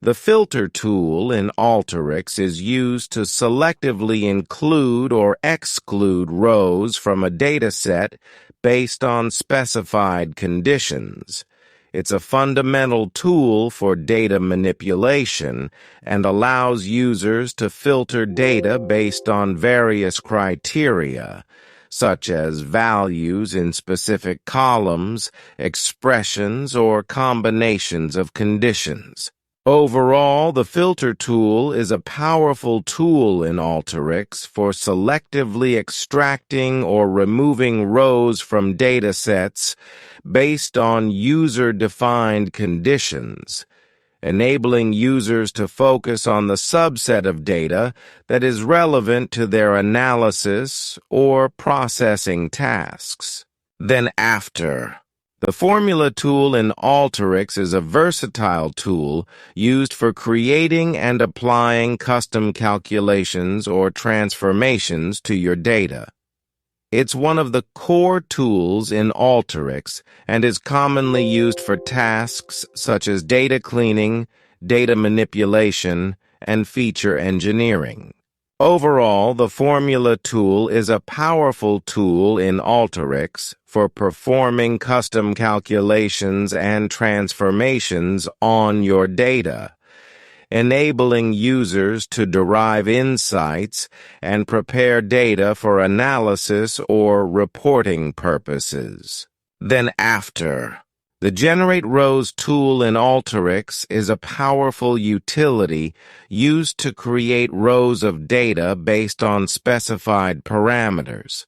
The filter tool in ALTERYX is used to selectively include or exclude rows from a dataset based on specified conditions. It's a fundamental tool for data manipulation and allows users to filter data based on various criteria, such as values in specific columns, expressions, or combinations of conditions. Overall, the filter tool is a powerful tool in ALTERYX for selectively extracting or removing rows from datasets based on user-defined conditions, enabling users to focus on the subset of data that is relevant to their analysis or processing tasks. Then after. The formula tool in ALTERYX is a versatile tool used for creating and applying custom calculations or transformations to your data. It's one of the core tools in ALTERYX and is commonly used for tasks such as data cleaning, data manipulation, and feature engineering. Overall, the formula tool is a powerful tool in ALTERYX for performing custom calculations and transformations on your data, enabling users to derive insights and prepare data for analysis or reporting purposes. Then after. The Generate Rows tool in ALTERYX is a powerful utility used to create rows of data based on specified parameters.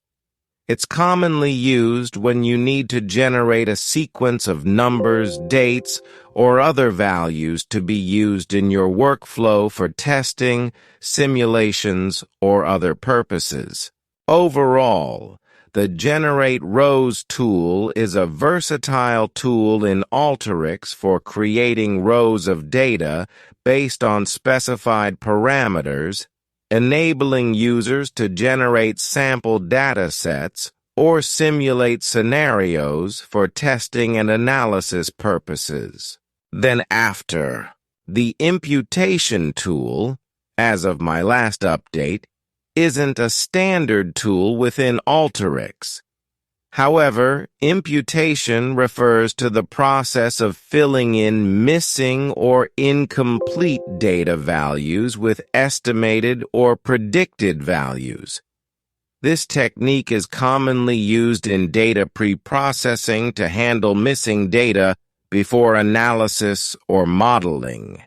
It's commonly used when you need to generate a sequence of numbers, dates, or other values to be used in your workflow for testing, simulations, or other purposes. Overall, the Generate Rows tool is a versatile tool in ALTERYX for creating rows of data based on specified parameters, enabling users to generate sample data sets or simulate scenarios for testing and analysis purposes. Then after. The imputation tool, as of my last update, isn't a standard tool within ALTERYX. However, imputation refers to the process of filling in missing or incomplete data values with estimated or predicted values. This technique is commonly used in data pre-processing to handle missing data before analysis or modeling.